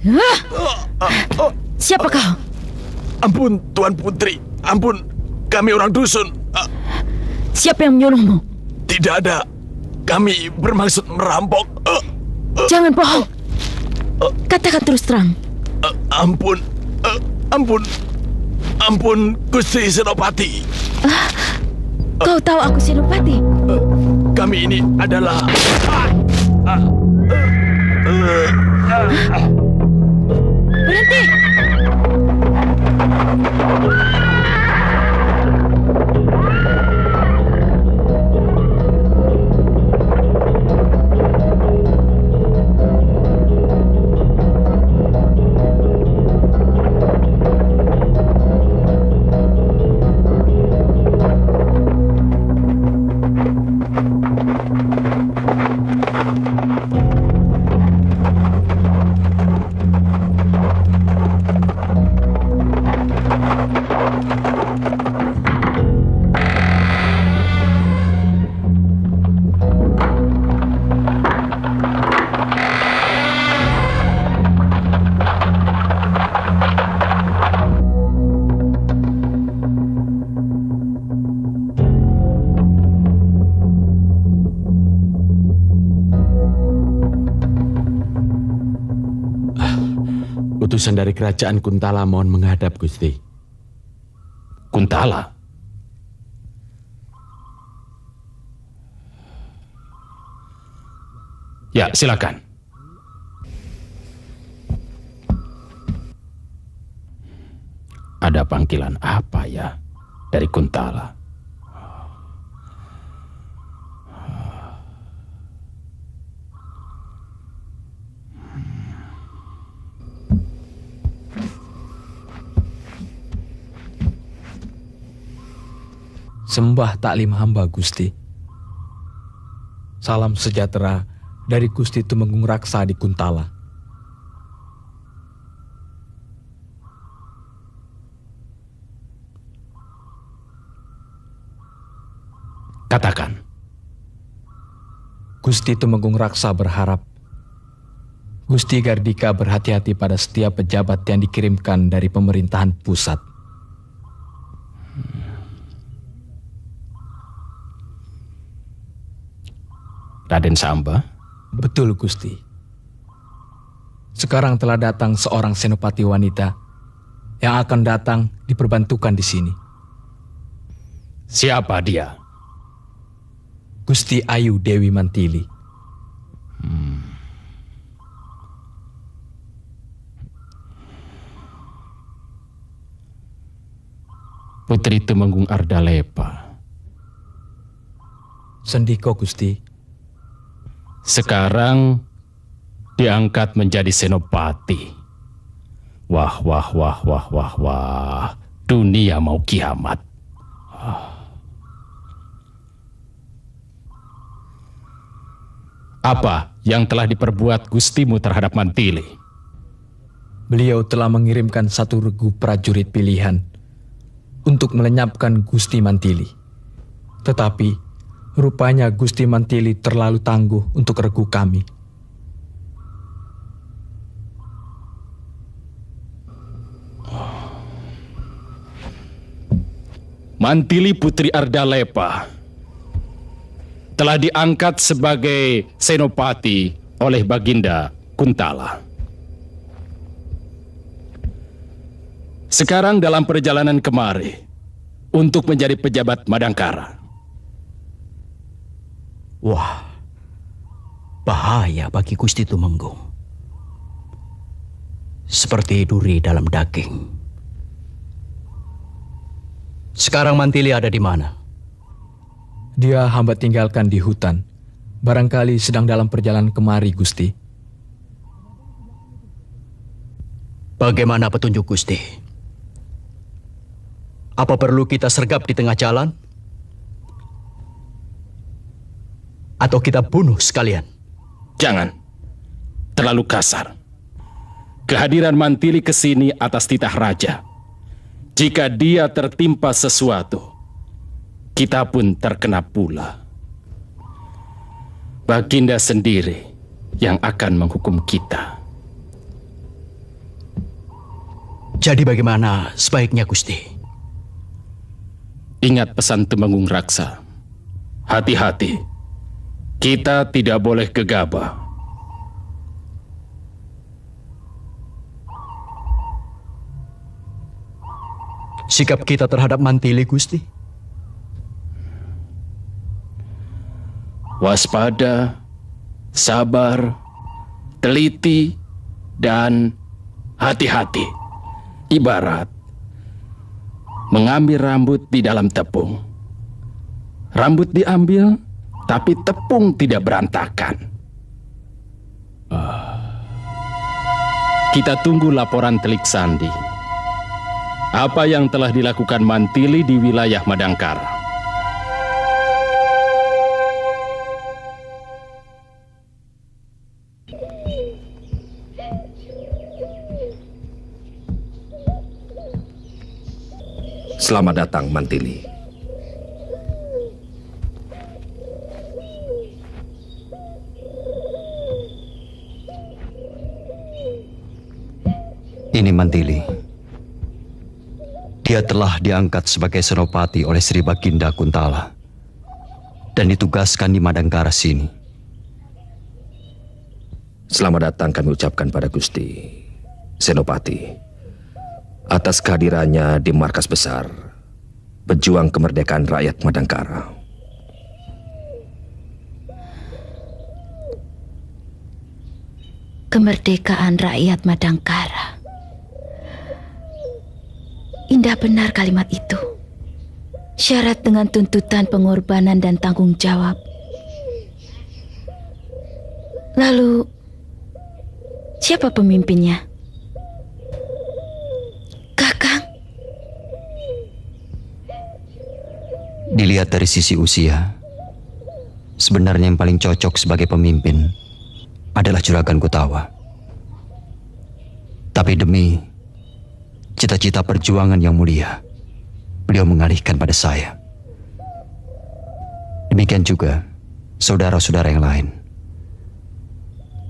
Hah? Siapa kau? Ampun, Tuan Putri. Ampun, kami orang dusun. Siapa yang menyuruhmu? Tidak ada. Kami bermaksud merampok. Jangan bohong. Katakan terus terang. Ampun. Ampun, Gusti Senopati. Kau tahu aku Senopati? Kami ini adalah... Berhenti! Utusan dari kerajaan Kuntala mohon menghadap, Gusti. Kuntala? Ya, silakan. Ada panggilan apa ya dari Kuntala? Sembah taklim hamba, Gusti. Salam sejahtera dari Gusti Tumenggung Raksa di Kuntala. Katakan. Gusti Tumenggung Raksa berharap Gusti Gardika berhati-hati pada setiap pejabat yang dikirimkan dari pemerintahan pusat. Raden Samba? Betul, Gusti. Sekarang telah datang seorang senopati wanita yang akan datang diperbantukan di sini. Siapa dia? Gusti Ayu Dewi Mantili. Putri Tumenggung Ardalepa. Sendiko, Gusti. Sekarang diangkat menjadi senopati. Wah. Dunia mau kiamat. Apa yang telah diperbuat Gustimu terhadap Mantili? Beliau telah mengirimkan satu regu prajurit pilihan untuk melenyapkan Gusti Mantili. Tetapi rupanya Gusti Mantili terlalu tangguh untuk regu kami. Mantili Putri Ardalepa telah diangkat sebagai senopati oleh Baginda Kuntala. Sekarang dalam perjalanan kemari untuk menjadi pejabat Madangkara. Wah, bahaya bagi Gusti Tumenggung. Seperti duri dalam daging. Sekarang Mantili ada di mana? Dia hamba tinggalkan di hutan. Barangkali sedang dalam perjalanan kemari, Gusti. Bagaimana petunjuk Gusti? Apa perlu kita sergap di tengah jalan? Atau kita bunuh sekalian? Jangan. Terlalu kasar. Kehadiran Mantili ke sini atas titah raja. Jika dia tertimpa sesuatu, kita pun terkena pula. Baginda sendiri yang akan menghukum kita. Jadi bagaimana sebaiknya, Gusti? Ingat pesan Temenggung Raksa. Hati-hati. Kita tidak boleh gegabah. Sikap kita terhadap Mantili, Gusti? Waspada, sabar, teliti, dan hati-hati. Ibarat mengambil rambut di dalam tepung. Rambut diambil, tapi tepung tidak berantakan. Kita tunggu laporan Telik Sandi. Apa yang telah dilakukan Mantili di wilayah Madangkara? Selamat datang, Mantili. Ini Mantili. Dia telah diangkat sebagai senopati oleh Sri Baginda Kuntala dan ditugaskan di Madangkara sini. Selamat datang kami ucapkan pada Gusti Senopati atas kehadirannya di markas besar pejuang kemerdekaan rakyat Madangkara. Kemerdekaan rakyat Madangkara. Indah benar kalimat itu. Syarat dengan tuntutan pengorbanan dan tanggung jawab. Lalu, siapa pemimpinnya? Kakang? Dilihat dari sisi usia, sebenarnya yang paling cocok sebagai pemimpin adalah Juragan Kutawa. Tapi demi cita-cita perjuangan yang mulia, beliau mengalihkan pada saya. Demikian juga saudara-saudara yang lain.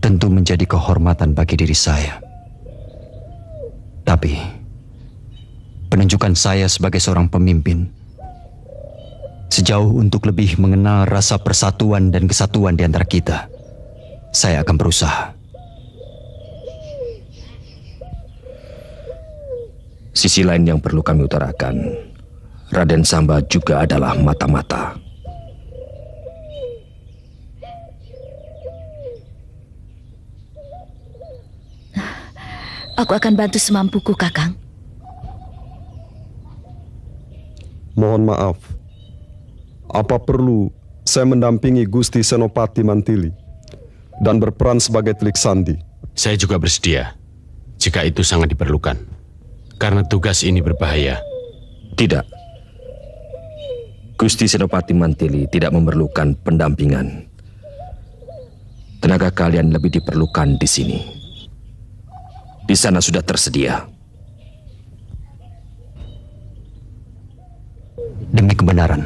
Tentu menjadi kehormatan bagi diri saya. Tapi penunjukan saya sebagai seorang pemimpin sejauh untuk lebih mengenal rasa persatuan dan kesatuan di antara kita, saya akan berusaha. Sisi lain yang perlu kami utarakan, Raden Samba juga adalah mata-mata. Aku akan bantu semampuku, Kakang. Mohon maaf, apa perlu saya mendampingi Gusti Senopati Mantili dan berperan sebagai Telik Sandi? Saya juga bersedia, jika itu sangat diperlukan. Karena tugas ini berbahaya. Tidak. Gusti Senopati Mantili tidak memerlukan pendampingan. Tenaga kalian lebih diperlukan di sini. Di sana sudah tersedia. Demi kebenaran.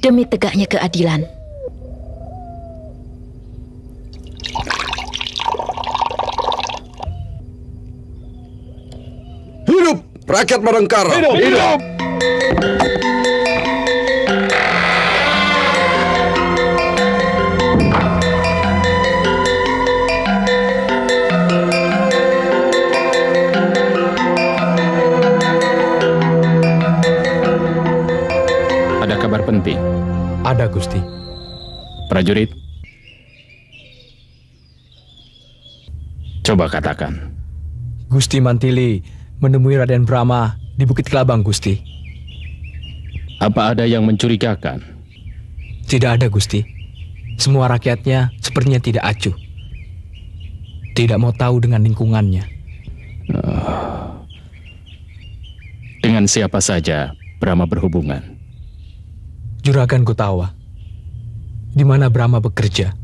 Demi tegaknya keadilan. Hidup rakyat Madangkara! Hidup! Hidup! Ada kabar penting. Ada, Gusti. Prajurit, coba katakan. Gusti Mantili menemui Raden Brahma di Bukit Kelabang, Gusti. Apa ada yang mencurigakan? Tidak ada, Gusti. Semua rakyatnya sepertinya tidak acuh. Tidak mau tahu dengan lingkungannya. Dengan siapa saja Brahma berhubungan? Juragan Kutawa. Di mana Brahma bekerja?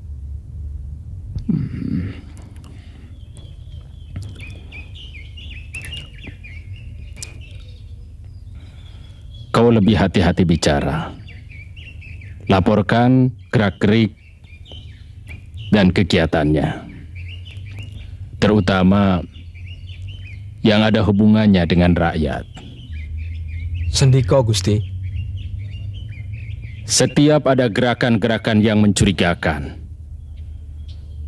Kau lebih hati-hati bicara. Laporkan gerak-gerik dan kegiatannya. Terutama yang ada hubungannya dengan rakyat. Sendika Gusti. Setiap ada gerakan-gerakan yang mencurigakan,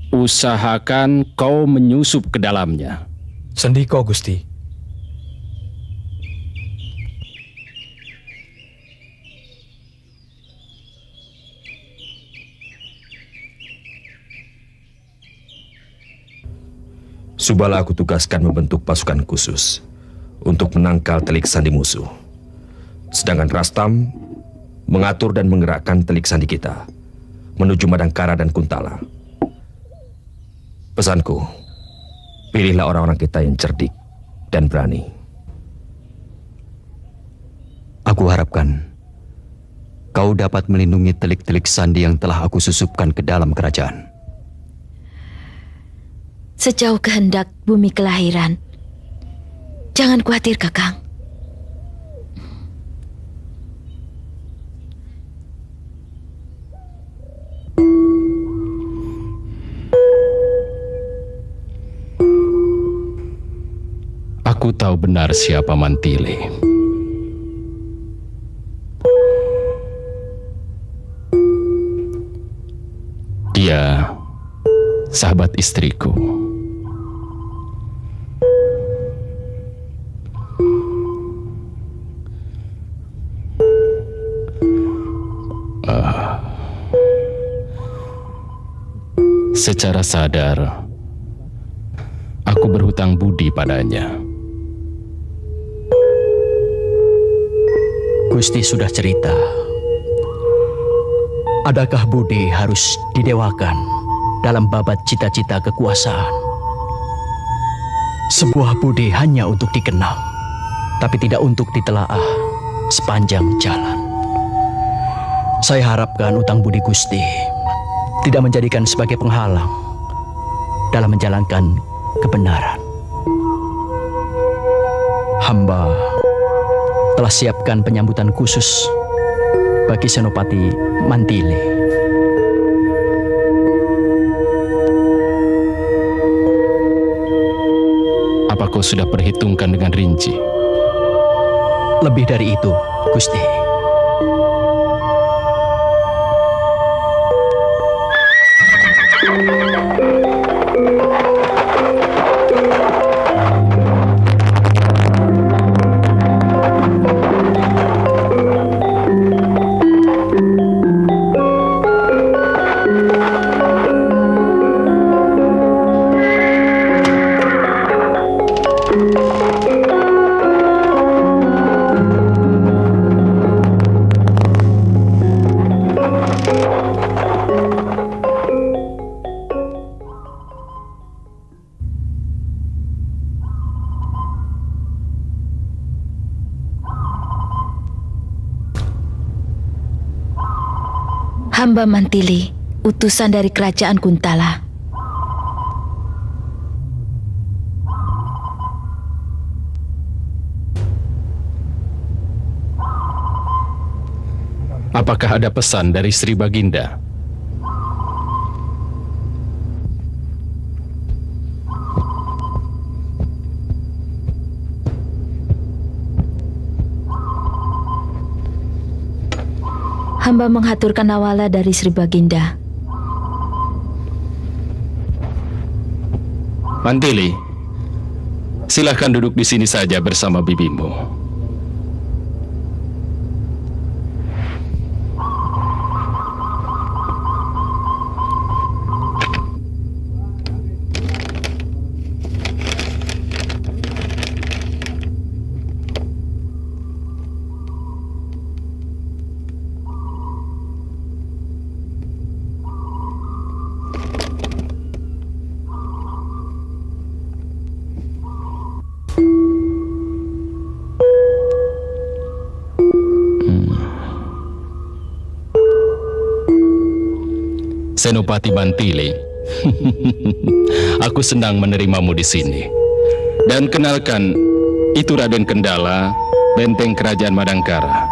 usahakan kau menyusup ke dalamnya. Sendika Gusti. Subala aku tugaskan membentuk pasukan khusus untuk menangkal telik sandi musuh. Sedangkan Rastam mengatur dan menggerakkan telik sandi kita menuju Madangkara dan Kuntala. Pesanku, pilihlah orang-orang kita yang cerdik dan berani. Aku harapkan kau dapat melindungi telik-telik sandi yang telah aku susupkan ke dalam kerajaan. Sejauh kehendak bumi kelahiran, jangan khawatir, Kakang. Aku tahu benar siapa Mantili. Dia sahabat istriku. Secara sadar, aku berhutang budi padanya. Gusti sudah cerita. Adakah budi harus didewakan dalam babat cita-cita kekuasaan? Sebuah budi hanya untuk dikenang, tapi tidak untuk ditelaah sepanjang jalan. Saya harapkan utang budi Gusti tidak menjadikan sebagai penghalang dalam menjalankan kebenaran. Hamba telah siapkan penyambutan khusus bagi Senopati Mantili. Apa kau sudah perhitungkan dengan rinci? Lebih dari itu, Gusti. Hamba Mantili, utusan dari kerajaan Kuntala. Apakah ada pesan dari Sri Baginda? Hamba menghaturkan nawala dari Sri Baginda. Mantili, silahkan duduk di sini saja bersama bibimu. Senopati Mantili, aku senang menerimamu di sini. Dan kenalkan, itu Raden Kendala, benteng kerajaan Madangkara.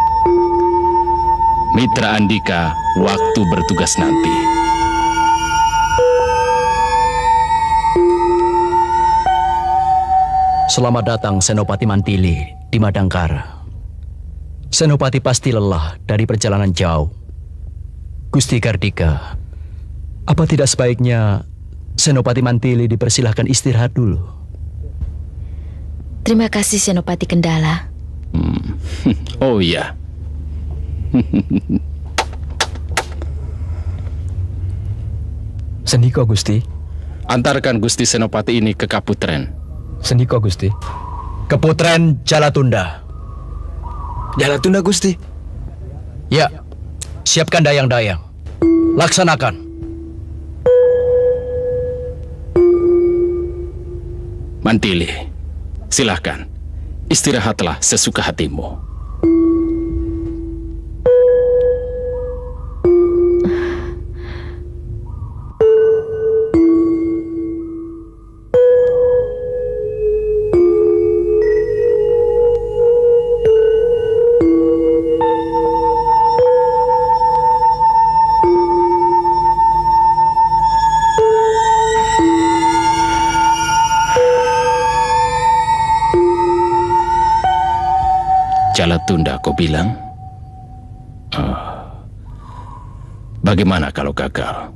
Mitra Andika waktu bertugas nanti. Selamat datang Senopati Mantili di Madangkara. Senopati pasti lelah dari perjalanan jauh. Gusti Kardika, apa tidak sebaiknya Senopati Mantili dipersilahkan istirahat dulu? Terima kasih Senopati Kendala. Oh iya. Sendiko Gusti. Antarkan Gusti Senopati ini ke Kaputren. Sendiko Gusti. Keputren Jalatunda. Jalatunda Gusti. Ya, siapkan dayang-dayang. Laksanakan. Mantili, silahkan. Istirahatlah sesuka hatimu. Jalatunda kau bilang? Bagaimana kalau gagal?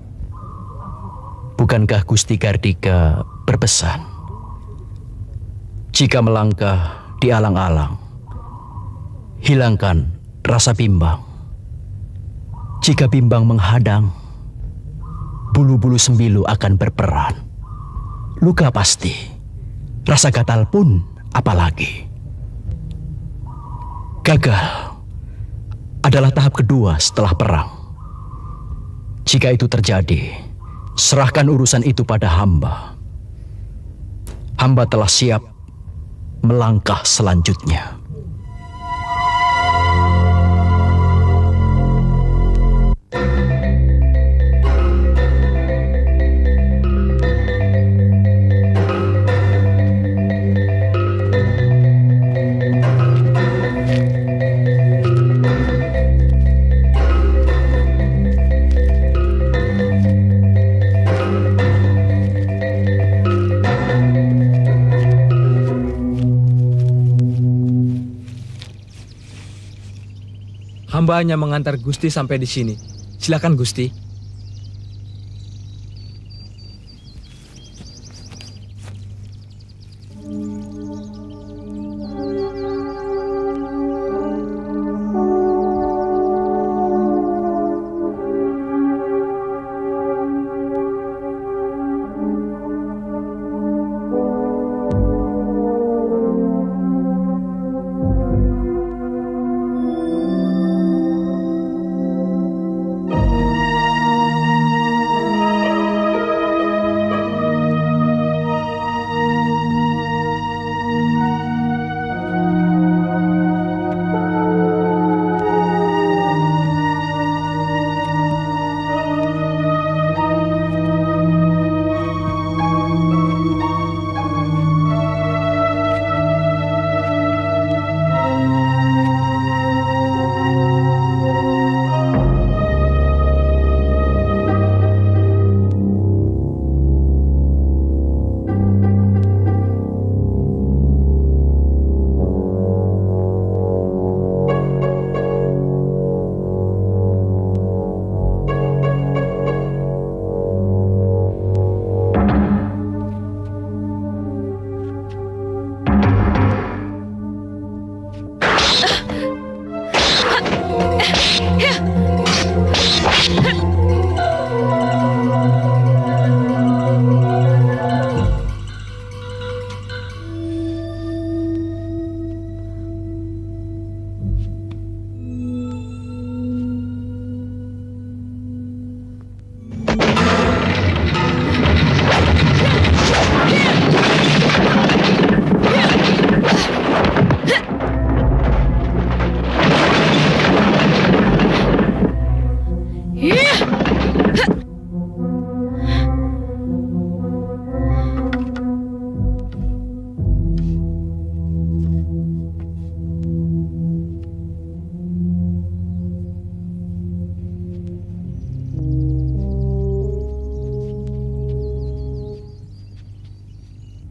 Bukankah Gusti Kardika berpesan, jika melangkah di alang-alang, hilangkan rasa bimbang. Jika bimbang menghadang, bulu-bulu sembilu akan berperan. Luka pasti, rasa gatal pun apalagi. Gagal adalah tahap kedua setelah perang. Jika itu terjadi, serahkan urusan itu pada hamba. Hamba telah siap melangkah selanjutnya. Hamba hanya mengantar Gusti sampai di sini. Silakan Gusti.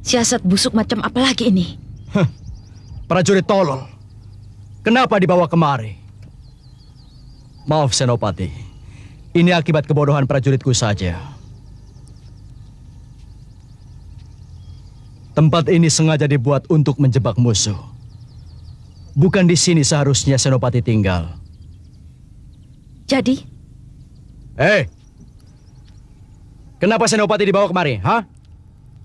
Siasat busuk macam apa lagi ini? Prajurit tolol. Kenapa dibawa kemari? Maaf Senopati. Ini akibat kebodohan prajuritku saja. Tempat ini sengaja dibuat untuk menjebak musuh. Bukan di sini seharusnya Senopati tinggal. Jadi? Kenapa Senopati dibawa kemari, ha?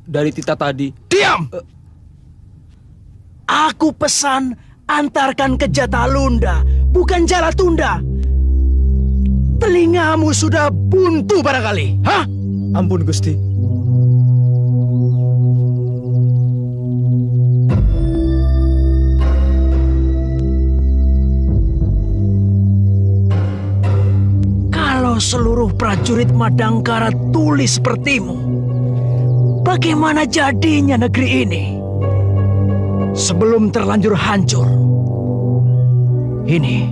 Dari Tita tadi. Diam! Aku pesan antarkan ke Jatalunda, bukan Jalatunda. Telingamu sudah buntu barangkali, ha? Ampun Gusti. Kalau seluruh prajurit Madangkara tuli sepertimu, bagaimana jadinya negeri ini? Sebelum terlanjur hancur, ini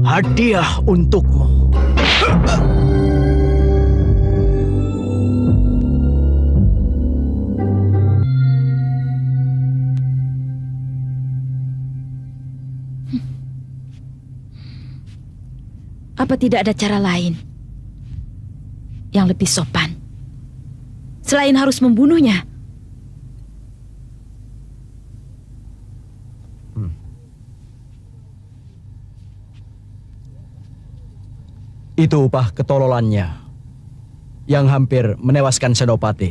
hadiah untukmu. Apa tidak ada cara lain yang lebih sopan selain harus membunuhnya? Itu upah ketololannya yang hampir menewaskan Senopati.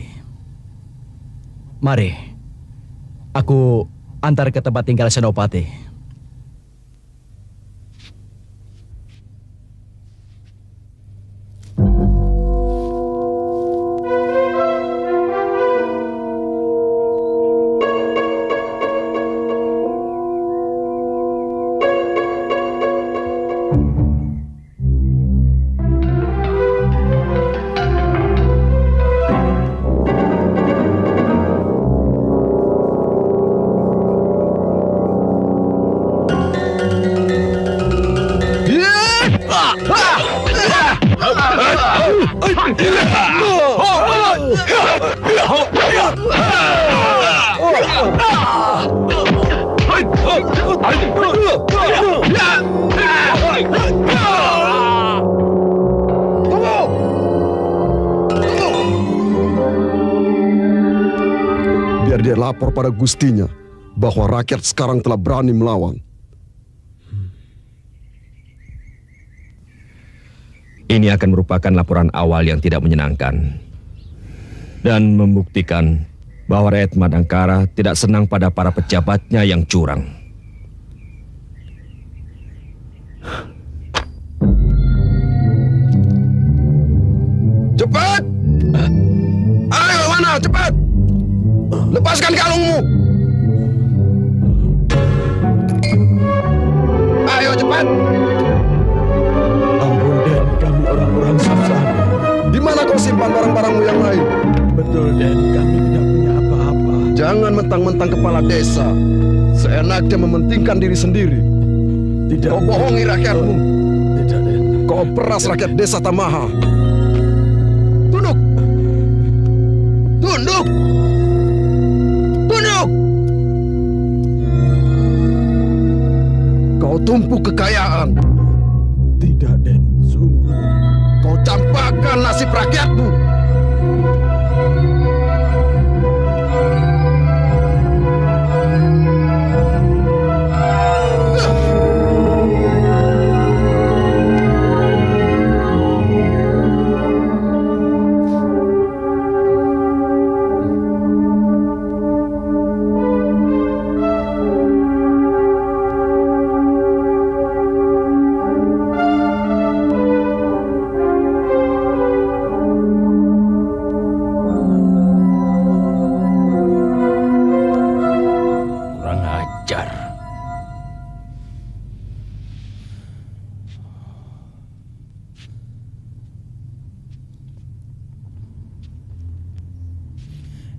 Mari, aku antar ke tempat tinggal Senopati. Biar dia lapor pada gustinya bahwa rakyat sekarang telah berani melawan. Ini akan merupakan laporan awal yang tidak menyenangkan dan membuktikan bahwa rakyat Madangkara tidak senang pada para pejabatnya yang curang. Cepat! Ayo mana, cepat! Lepaskan kalungmu! Ayo cepat! Ampun Den, kami orang-orang susah. Di mana kau simpan barang-barangmu yang lain? Betul Den, kami tidak punya apa-apa. Jangan mentang-mentang kepala desa, seenaknya mementingkan diri sendiri. Tidak. Kau bohongi rakyatmu. Tidak Den. Kau peras rakyat desa Tamaha. Tunduk! Tunduk! Tunduk! Kau tumpuk kekayaan. Tidak Den, sungguh. Kau campakkan nasib rakyatmu.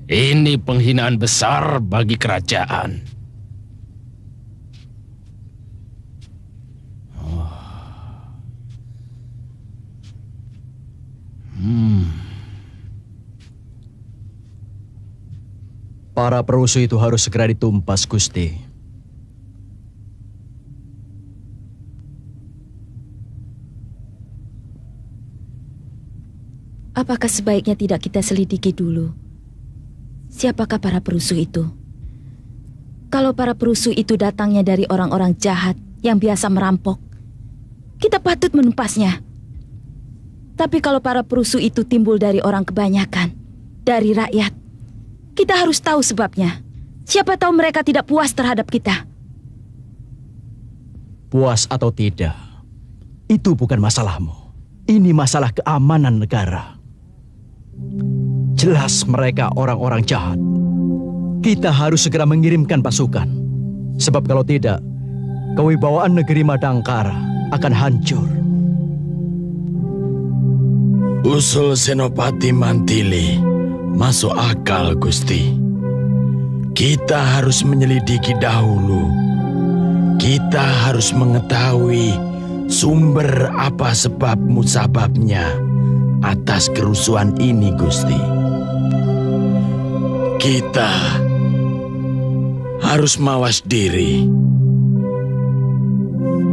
Ini penghinaan besar bagi kerajaan. Para perusuh itu harus segera ditumpas, Gusti. Apakah sebaiknya tidak kita selidiki dulu? Siapakah para perusuh itu? Kalau para perusuh itu datangnya dari orang-orang jahat yang biasa merampok, kita patut menumpasnya. Tapi kalau para perusuh itu timbul dari orang kebanyakan, dari rakyat, kita harus tahu sebabnya. Siapa tahu mereka tidak puas terhadap kita. Puas atau tidak, itu bukan masalahmu. Ini masalah keamanan negara. Jelas mereka orang-orang jahat. Kita harus segera mengirimkan pasukan. Sebab kalau tidak, kewibawaan negeri Madangkara akan hancur. Usul Senopati Mantili masuk akal, Gusti. Kita harus menyelidiki dahulu. Kita harus mengetahui sumber apa sebab musababnya atas kerusuhan ini, Gusti. Kita harus mawas diri.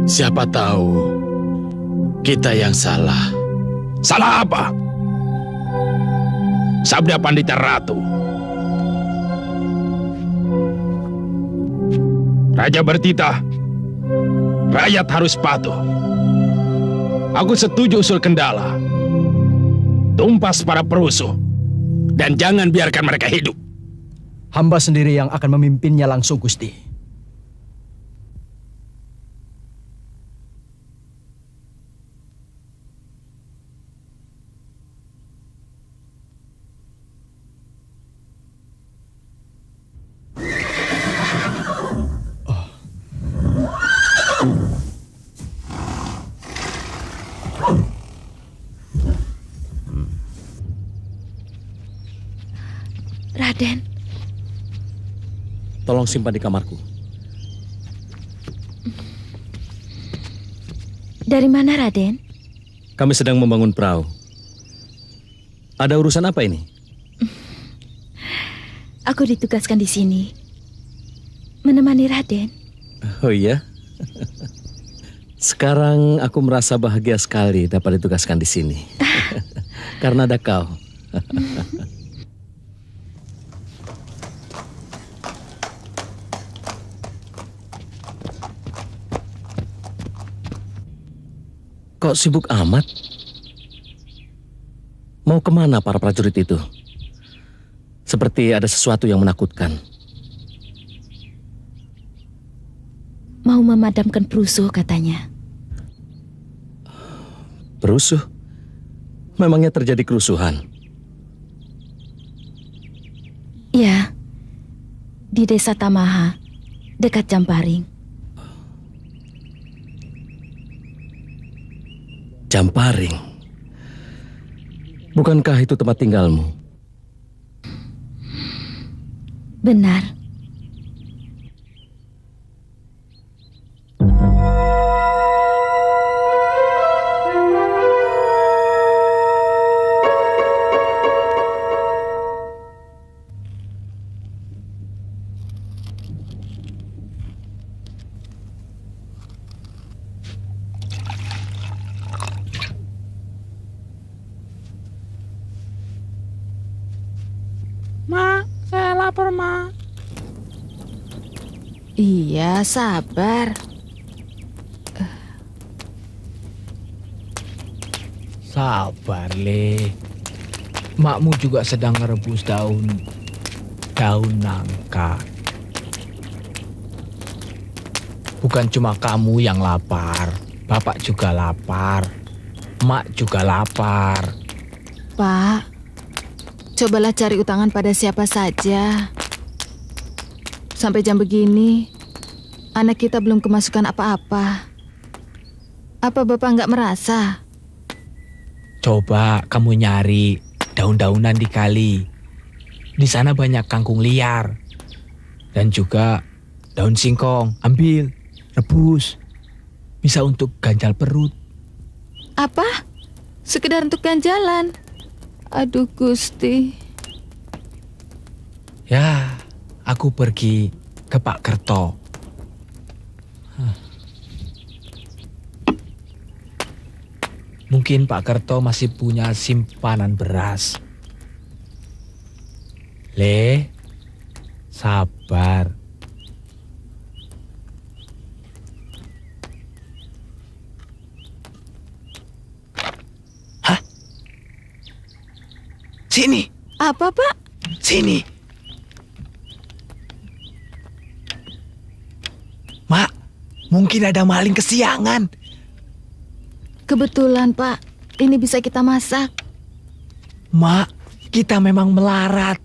Siapa tahu kita yang salah. Salah apa? Sabda Pandita Ratu. Raja bertitah, rakyat harus patuh. Aku setuju usul Kendala. Tumpas para perusuh dan jangan biarkan mereka hidup. Hamba sendiri yang akan memimpinnya langsung, Gusti. Raden, Tolong simpan di kamarku. dari mana Raden? Kami sedang membangun perahu. Ada urusan apa ini? Aku ditugaskan di sini menemani Raden. Oh iya? Sekarang aku merasa bahagia sekali dapat ditugaskan di sini. Karena ada kau. Kok sibuk amat? Mau kemana para prajurit itu? Seperti ada sesuatu yang menakutkan. Mau memadamkan perusuh katanya. Perusuh? Memangnya terjadi kerusuhan? Ya, di desa Tamaha, dekat Jamparing. Jamparing? Bukankah itu tempat tinggalmu? Benar. Ma, saya lapar, Ma. Iya, sabar. Sabar, Le. Makmu juga sedang merebus daun nangka. Bukan cuma kamu yang lapar, Bapak juga lapar. Mak juga lapar. Pak, cobalah cari utangan pada siapa saja. Sampai jam begini, anak kita belum kemasukan apa-apa. Apa Bapak nggak merasa? Coba kamu nyari daun-daunan di kali. Di sana banyak kangkung liar. Dan juga daun singkong. Ambil, rebus. Bisa untuk ganjal perut. Apa? Sekedar untuk ganjalan? Aduh Gusti. Ya, aku pergi ke Pak Kerto. Mungkin Pak Kerto masih punya simpanan beras. Le, sabar. Hah? Sini. Apa, Pak? Sini. Mak, mungkin ada maling kesiangan. Kebetulan, Pak. Ini bisa kita masak. Mak, kita memang melarat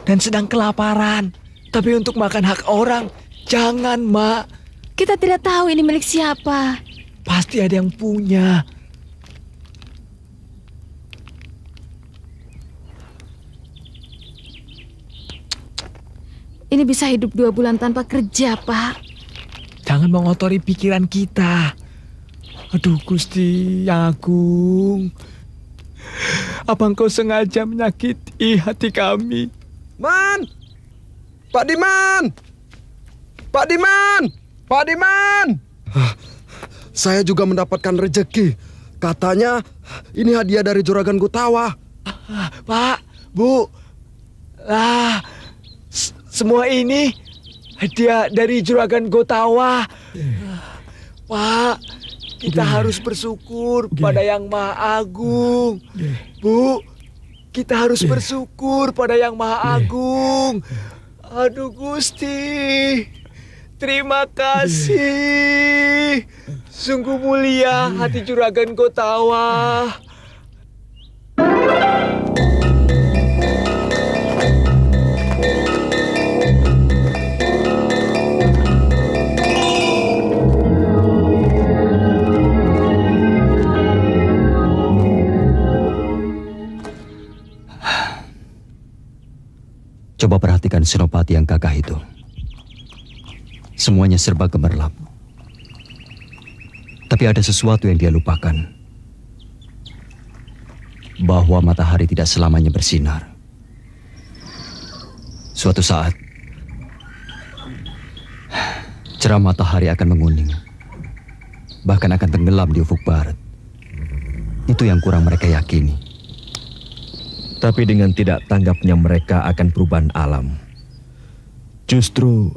dan sedang kelaparan. Tapi untuk makan hak orang, jangan, Mak. Kita tidak tahu ini milik siapa. Pasti ada yang punya. Ini bisa hidup 2 bulan tanpa kerja, Pak. Jangan mengotori pikiran kita. Aduh, Gusti yang Agung. Apa engkau sengaja menyakiti hati kami? Man! Pak Diman! Pak Diman! Pak Diman! Saya juga mendapatkan rezeki. Katanya ini hadiah dari Juragan Gutawa. Pak, Bu. Semua ini hadiah dari Juragan Gotawa. Pak, kita harus bersyukur pada Yang Maha Agung. Bu, kita harus bersyukur pada Yang Maha Agung. Aduh, Gusti, terima kasih. Sungguh mulia hati Juragan Gotawa. Coba perhatikan Senopati yang gagah itu. Semuanya serba gemerlap. Tapi ada sesuatu yang dia lupakan. Bahwa matahari tidak selamanya bersinar. Suatu saat, cerah matahari akan menguning. Bahkan akan tenggelam di ufuk barat. Itu yang kurang mereka yakini. Tapi dengan tidak tanggapnya mereka akan perubahan alam, justru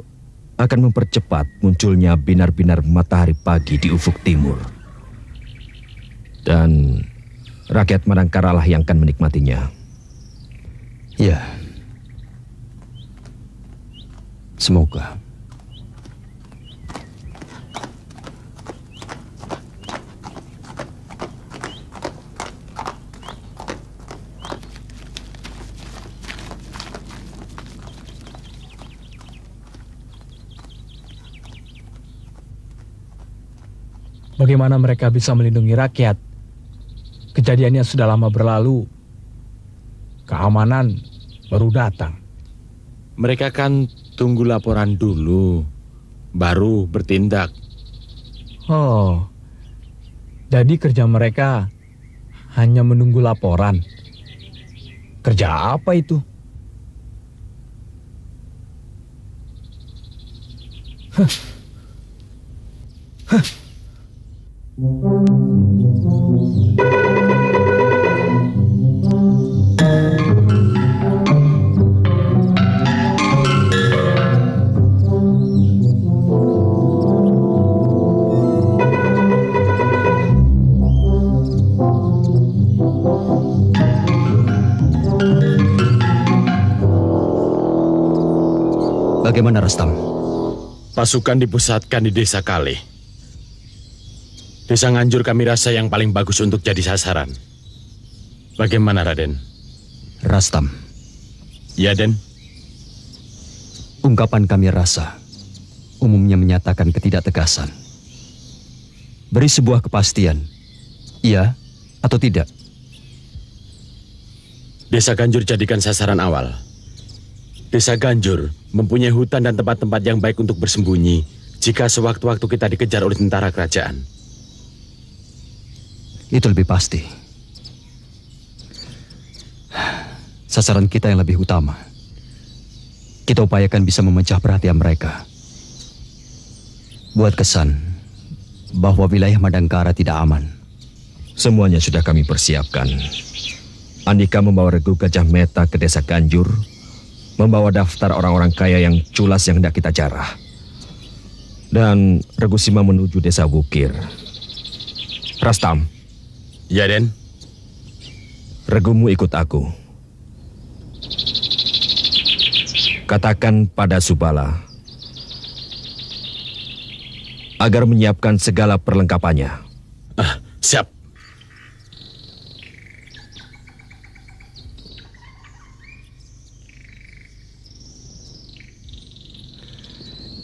akan mempercepat munculnya binar-binar matahari pagi di ufuk timur. Dan rakyat Madangkara lah yang akan menikmatinya. Ya, semoga. Bagaimana mereka bisa melindungi rakyat? Kejadiannya sudah lama berlalu. Keamanan baru datang. Mereka kan tunggu laporan dulu, baru bertindak. Oh, jadi kerja mereka hanya menunggu laporan. Kerja apa itu? Bagaimana, Rastam? Pasukan dipusatkan di Desa Kale. Desa Nganjur kami rasa yang paling bagus untuk jadi sasaran. Bagaimana, Raden? Rastam. Ya, Den. Ungkapan kami rasa umumnya menyatakan ketidaktegasan. Beri sebuah kepastian, iya atau tidak. Desa Ganjur jadikan sasaran awal. Desa Ganjur mempunyai hutan dan tempat-tempat yang baik untuk bersembunyi jika sewaktu-waktu kita dikejar oleh tentara kerajaan. Itu lebih pasti. Sasaran kita yang lebih utama kita upayakan bisa memecah perhatian mereka. Buat kesan bahwa wilayah Madangkara tidak aman. Semuanya sudah kami persiapkan. Andika membawa Regu Gajah Meta ke desa Ganjur, membawa daftar orang-orang kaya yang culas yang hendak kita jarah. Dan Regu Sima menuju desa Wukir. Rastam. Ya, Den. Regumu ikut aku. Katakan pada Subala agar menyiapkan segala perlengkapannya. Siap.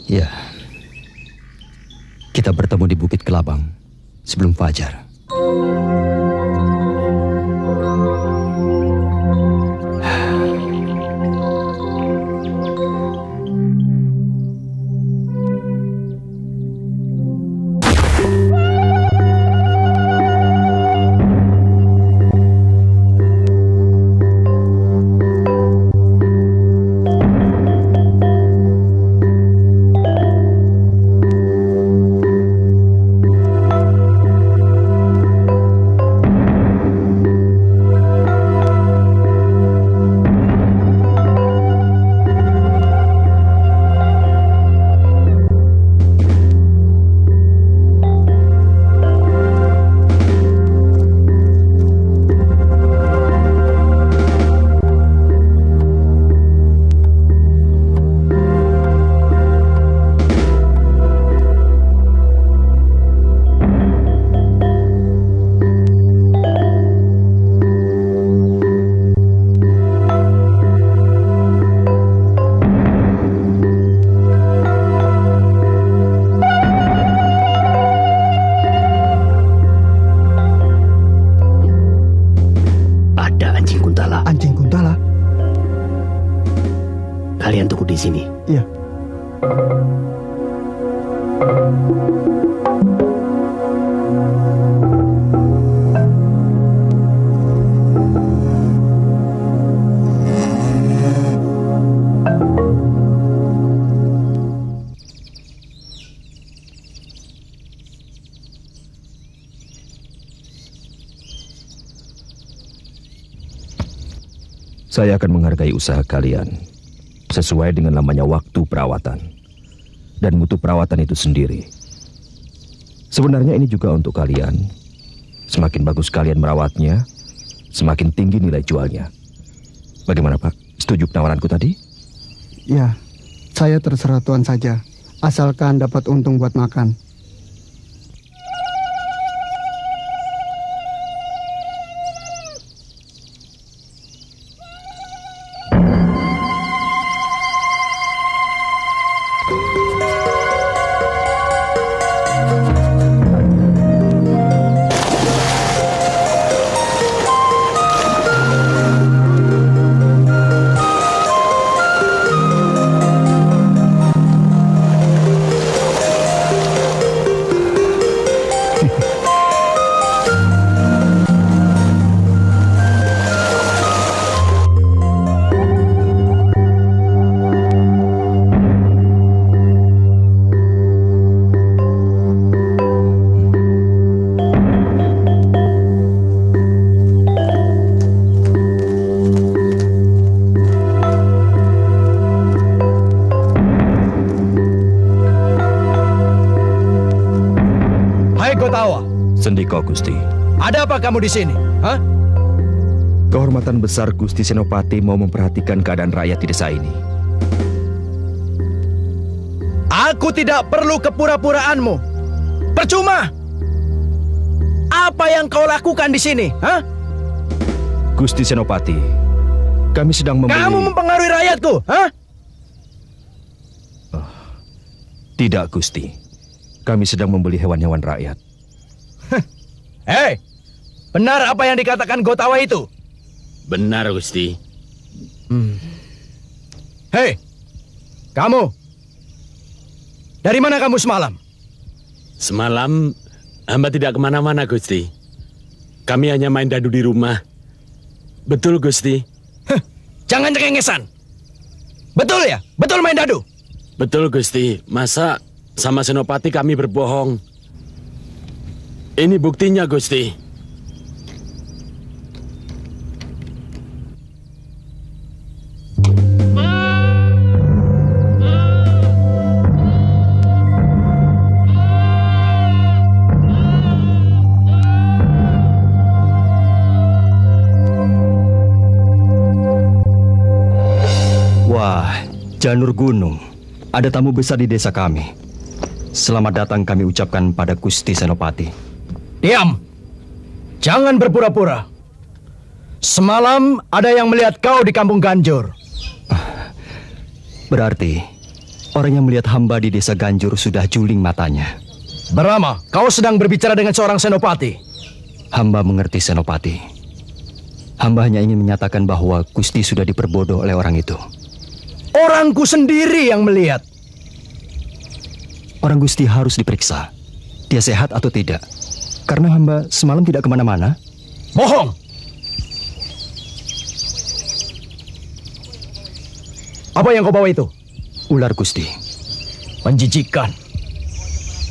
Ya. Kita bertemu di Bukit Kelabang sebelum fajar. Kalian tunggu di sini. Iya. Saya akan menghargai usaha kalian sesuai dengan lamanya waktu perawatan dan mutu perawatan itu sendiri. Sebenarnya ini juga untuk kalian. Semakin bagus kalian merawatnya, semakin tinggi nilai jualnya. Bagaimana, Pak? Setuju penawaranku tadi? Ya, saya terserah Tuan saja, asalkan dapat untung buat makan. Sendiko, Gusti. Ada apa kamu di sini? Hah? Kehormatan besar Gusti Senopati mau memperhatikan keadaan rakyat di desa ini. Aku tidak perlu kepura-puraanmu. Percuma. Apa yang kau lakukan di sini? Hah? Gusti Senopati, kami sedang membeli... Kamu mempengaruhi rakyatku, hah? Tidak, Gusti. Kami sedang membeli hewan-hewan rakyat. Hei, benar apa yang dikatakan Gotawa itu? Benar, Gusti. Hei, kamu. Dari mana kamu semalam? Semalam, hamba tidak kemana-mana, Gusti. Kami hanya main dadu di rumah. Betul, Gusti. Jangan cengengesan. Betul ya? Betul main dadu? Betul Gusti, masa sama Senopati kami berbohong? Ini buktinya Gusti. Wah, Janur Gunung. Ada tamu besar di desa kami. Selamat datang kami ucapkan pada Gusti Senopati. Diam! Jangan berpura-pura. Semalam ada yang melihat kau di kampung Ganjur. Berarti orang yang melihat hamba di desa Ganjur sudah juling matanya. Brahma, kau sedang berbicara dengan seorang Senopati. Hamba mengerti Senopati. Hamba hanya ingin menyatakan bahwa Gusti sudah diperbodoh oleh orang itu. Orangku sendiri yang melihat. Orang Gusti harus diperiksa. Dia sehat atau tidak. Karena hamba semalam tidak kemana-mana. Bohong! Apa yang kau bawa itu? Ular Gusti. Menjijikan.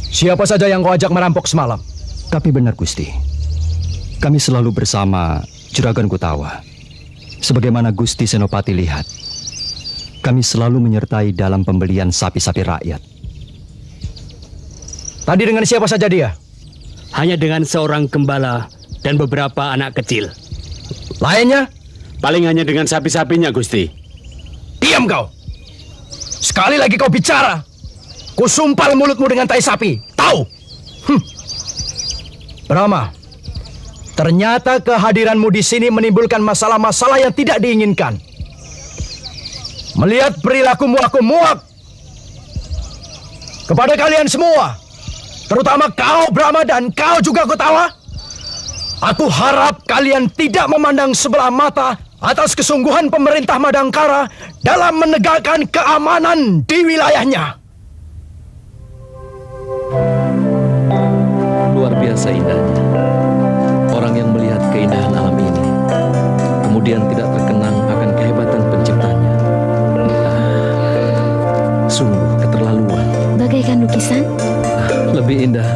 Siapa saja yang kau ajak merampok semalam? Tapi benar Gusti. Kami selalu bersama Juragan Kutawa. Sebagaimana Gusti Senopati lihat. Kami selalu menyertai dalam pembelian sapi-sapi rakyat. Tadi dengan siapa saja dia? Hanya dengan seorang gembala dan beberapa anak kecil. Lainnya? Paling hanya dengan sapi-sapinya, Gusti. Diam kau! Sekali lagi kau bicara, kusumpal mulutmu dengan tai sapi. Tahu? Brahma, ternyata kehadiranmu di sini menimbulkan masalah-masalah yang tidak diinginkan. Melihat perilakumu aku muak. Kepada kalian semua, terutama kau Brahma dan kau juga Kutawa, aku harap kalian tidak memandang sebelah mata atas kesungguhan pemerintah Madangkara dalam menegakkan keamanan di wilayahnya. Luar biasa indahnya. Orang yang melihat keindahan alam ini, kemudian tidak terkenang akan kehebatan penciptanya. Sungguh keterlaluan. Bagaikan lukisan? Lebih indah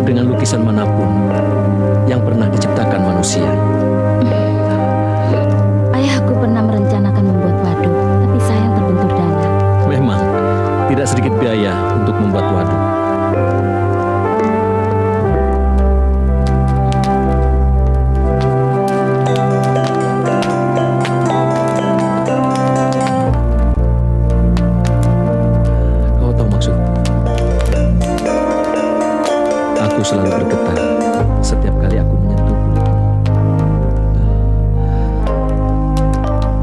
dengan lukisan manapun yang pernah diciptakan manusia. Ayahku pernah merencanakan membuat waduk, tapi sayang terbentur dana. Memang tidak sedikit biaya untuk membuat waduk. Selalu bergetar setiap kali aku menyentuh kulitmu.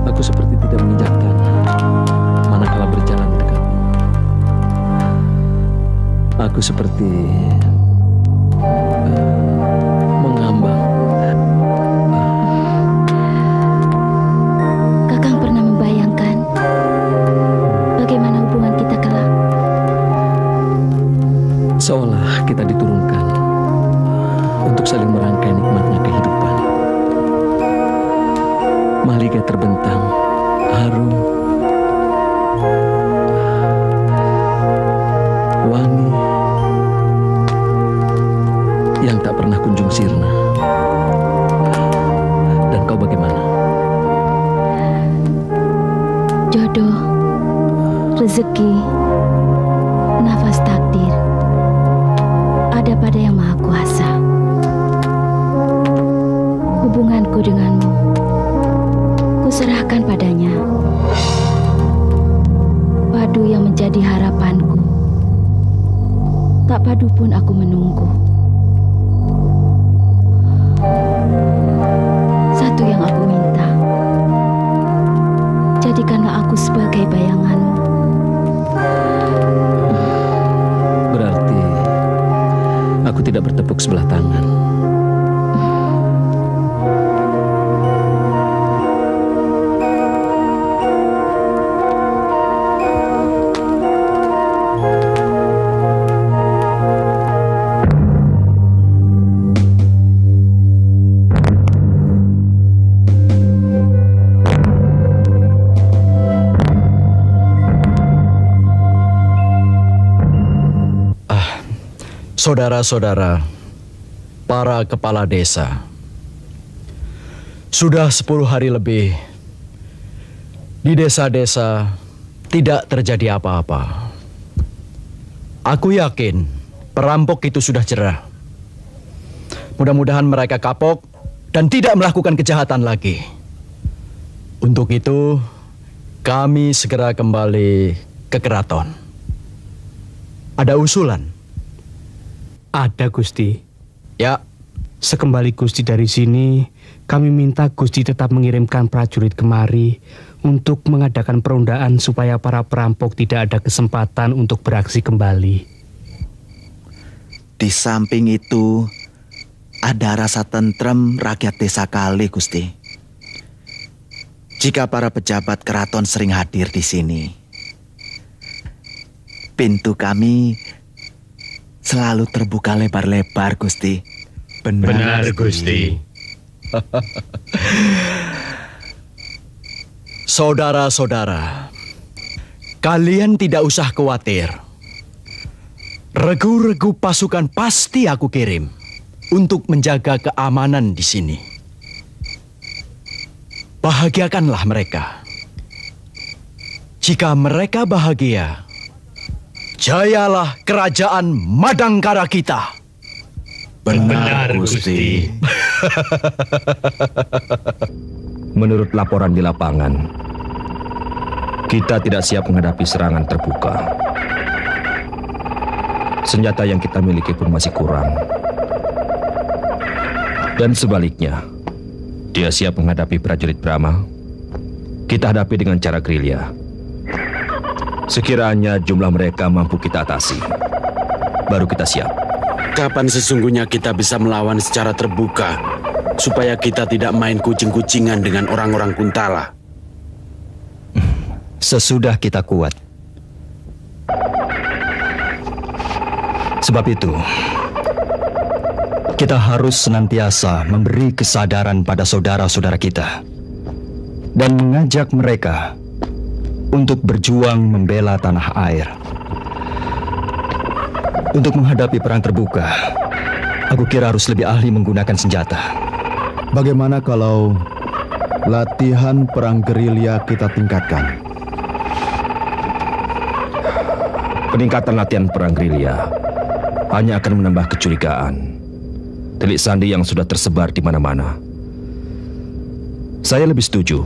Aku seperti tidak menginjak tanah manakala berjalan di dekatmu. Aku seperti mengambang. Kakang pernah membayangkan bagaimana hubungan kita kelak? Seolah kita diturunkan untuk saling merangkai nikmatnya kehidupan. Mahligai terbentang, harum, wangi, yang tak pernah kunjung sirna. Dan kau bagaimana? Jodoh, rezeki, nafas takdir ada pada Yang Maha Kuasa. Hubunganku denganmu kuserahkan padanya. Padu yang menjadi harapanku, tak padu pun aku menunggu. Satu yang aku minta, jadikanlah aku sebagai bayanganmu. Berarti aku tidak bertepuk sebelah tangan. Saudara-saudara, para kepala desa, sudah 10 hari lebih di desa-desa tidak terjadi apa-apa. Aku yakin perampok itu sudah jerah. Mudah-mudahan mereka kapok dan tidak melakukan kejahatan lagi. Untuk itu, kami segera kembali ke keraton. Ada usulan? Ada, Gusti. Ya. Sekembali Gusti dari sini, kami minta Gusti tetap mengirimkan prajurit kemari untuk mengadakan perundaan supaya para perampok tidak ada kesempatan untuk beraksi kembali. Di samping itu, ada rasa tentrem rakyat desa Kali, Gusti. Jika para pejabat keraton sering hadir di sini, pintu kami selalu terbuka lebar-lebar, Gusti. Benar, Gusti. Saudara-saudara, kalian tidak usah khawatir. Regu-regu pasukan pasti aku kirim untuk menjaga keamanan di sini. Bahagiakanlah mereka. Jika mereka bahagia, jayalah kerajaan Madangkara kita. Benar, Gusti. Menurut laporan di lapangan, kita tidak siap menghadapi serangan terbuka. Senjata yang kita miliki pun masih kurang. Dan sebaliknya, dia siap menghadapi prajurit Brahma. Kita hadapi dengan cara gerilya. Sekiranya jumlah mereka mampu kita atasi, baru kita siap. Kapan sesungguhnya kita bisa melawan secara terbuka, supaya kita tidak main kucing-kucingan dengan orang-orang Kuntala? Sesudah kita kuat. Sebab itu, kita harus senantiasa memberi kesadaran pada saudara-saudara kita dan mengajak mereka untuk berjuang membela tanah air. Untuk menghadapi perang terbuka, aku kira harus lebih ahli menggunakan senjata. Bagaimana kalau latihan perang gerilya kita tingkatkan? Peningkatan latihan perang gerilya hanya akan menambah kecurigaan. Telik sandi yang sudah tersebar di mana-mana. Saya lebih setuju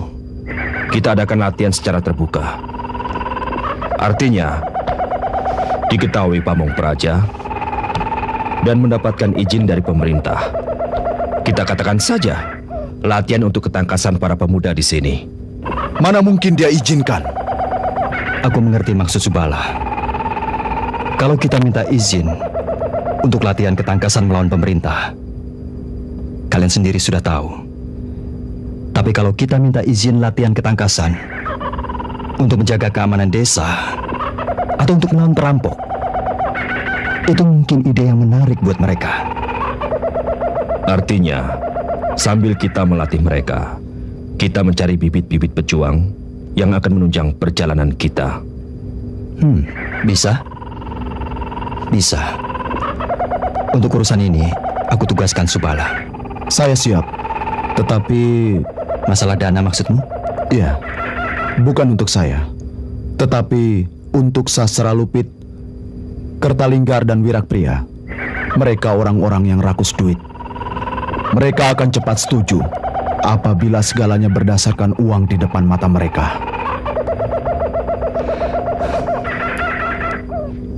kita adakan latihan secara terbuka. Artinya, diketahui pamong praja dan mendapatkan izin dari pemerintah. Kita katakan saja latihan untuk ketangkasan para pemuda di sini. Mana mungkin dia izinkan? Aku mengerti maksud Subala. Kalau kita minta izin untuk latihan ketangkasan melawan pemerintah, kalian sendiri sudah tahu. Tapi kalau kita minta izin latihan ketangkasan untuk menjaga keamanan desa atau untuk melawan perampok, itu mungkin ide yang menarik buat mereka. Artinya, sambil kita melatih mereka, kita mencari bibit-bibit pejuang yang akan menunjang perjalanan kita. Bisa? Bisa. Untuk urusan ini, aku tugaskan Subala. Saya siap. Tetapi... Masalah dana maksudmu? Iya. Bukan untuk saya. Tetapi untuk Sasralupit, Kertalinggar dan Wirakpria. Mereka orang-orang yang rakus duit. Mereka akan cepat setuju apabila segalanya berdasarkan uang di depan mata mereka.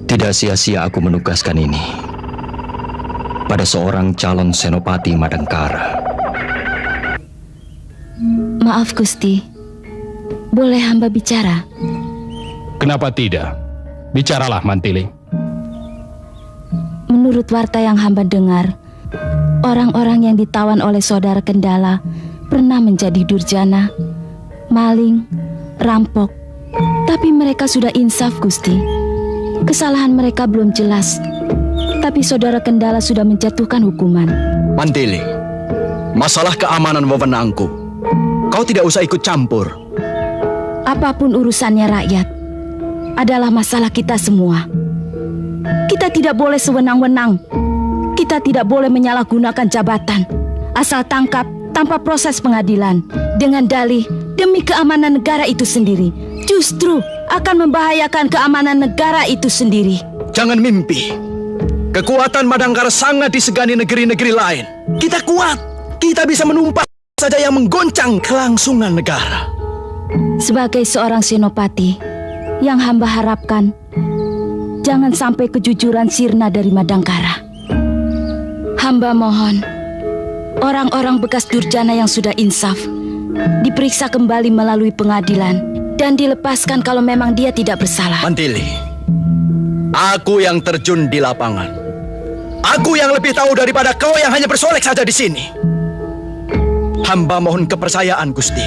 Tidak sia-sia aku menugaskan ini pada seorang calon senopati Madangkara. Maaf Gusti, boleh hamba bicara? Kenapa tidak? Bicaralah Mantili. Menurut warta yang hamba dengar, orang-orang yang ditawan oleh saudara Kendala pernah menjadi durjana, maling, rampok. Tapi mereka sudah insaf Gusti. Kesalahan mereka belum jelas, tapi saudara Kendala sudah menjatuhkan hukuman. Mantili, masalah keamanan wewenangku. Kau tidak usah ikut campur. Apapun urusannya rakyat adalah masalah kita semua. Kita tidak boleh sewenang-wenang. Kita tidak boleh menyalahgunakan jabatan. Asal tangkap tanpa proses pengadilan. Dengan dalih demi keamanan negara itu sendiri. Justru akan membahayakan keamanan negara itu sendiri. Jangan mimpi. Kekuatan Madangkara sangat disegani negeri-negeri lain. Kita kuat. Kita bisa menumpas saja yang menggoncang kelangsungan negara. Sebagai seorang senopati, yang hamba harapkan jangan sampai kejujuran sirna dari Madangkara. Hamba mohon orang-orang bekas durjana yang sudah insaf diperiksa kembali melalui pengadilan dan dilepaskan kalau memang dia tidak bersalah. Mantili, aku yang terjun di lapangan. Aku yang lebih tahu daripada kau yang hanya bersolek saja di sini. Hamba mohon kepercayaan, Gusti.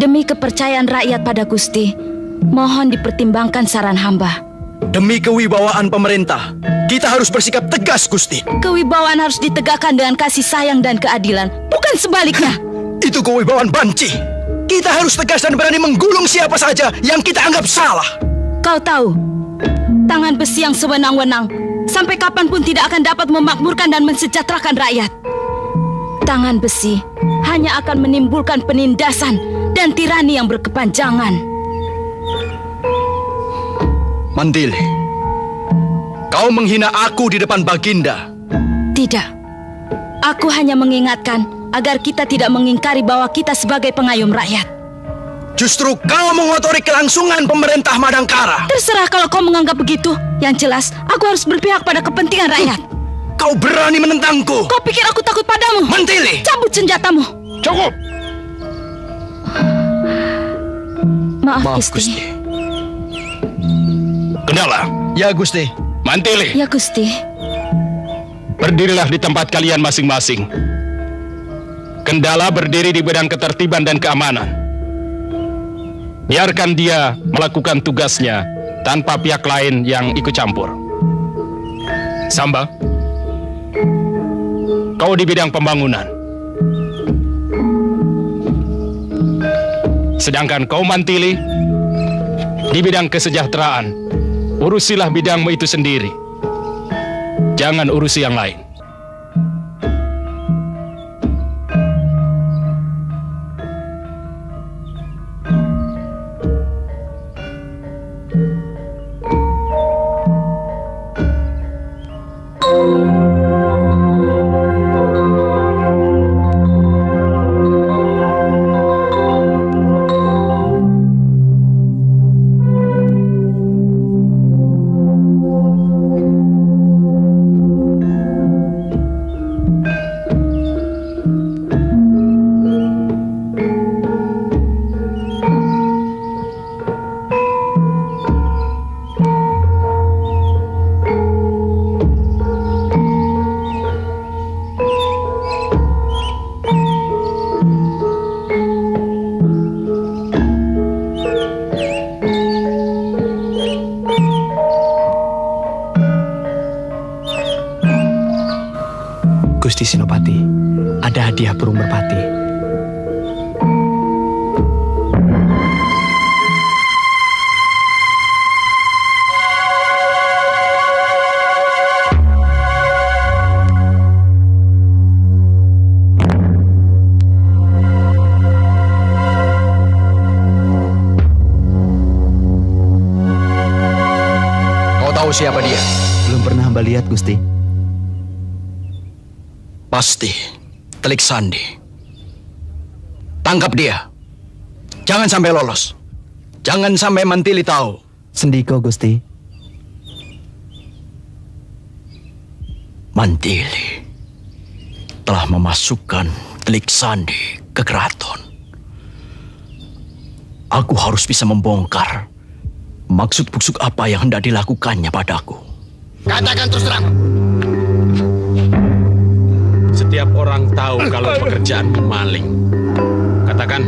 Demi kepercayaan rakyat pada Gusti, mohon dipertimbangkan saran hamba. Demi kewibawaan pemerintah, kita harus bersikap tegas, Gusti. Kewibawaan harus ditegakkan dengan kasih sayang dan keadilan, bukan sebaliknya. Itu kewibawaan banci. Kita harus tegas dan berani menggulung siapa saja yang kita anggap salah. Kau tahu, tangan besi yang sewenang-wenang sampai kapanpun tidak akan dapat memakmurkan dan mensejahterakan rakyat. Tangan besi hanya akan menimbulkan penindasan dan tirani yang berkepanjangan. Mantili, kau menghina aku di depan Baginda. Tidak, aku hanya mengingatkan agar kita tidak mengingkari bahwa kita sebagai pengayom rakyat. Justru kau mengotori kelangsungan pemerintah Madangkara. Terserah kalau kau menganggap begitu. Yang jelas, aku harus berpihak pada kepentingan rakyat. Kau berani menentangku? Kau pikir aku takut padamu? Mantili! Cabut senjatamu. Cukup! Maaf, Gusti. Kendala. Ya, Gusti. Mantili. Ya, Gusti. Berdirilah di tempat kalian masing-masing. Kendala berdiri di bidang ketertiban dan keamanan. Biarkan dia melakukan tugasnya tanpa pihak lain yang ikut campur. Samba, kau di bidang pembangunan. Sedangkan kau Mantili di bidang kesejahteraan. Urusilah bidangmu itu sendiri. Jangan urusi yang lain. Gusti Senopati, ada hadiah burung merpati. Kau tahu siapa dia? Belum pernah hamba lihat, Gusti. Pasti Telik Sandi. Tangkap dia. Jangan sampai lolos. Jangan sampai Mantili tahu. Sendiko, Gusti. Mantili telah memasukkan Telik Sandi ke keraton. Aku harus bisa membongkar maksud busuk apa yang hendak dilakukannya padaku. Katakan terus terang. Setiap orang tahu kalau pekerjaan maling. Katakan.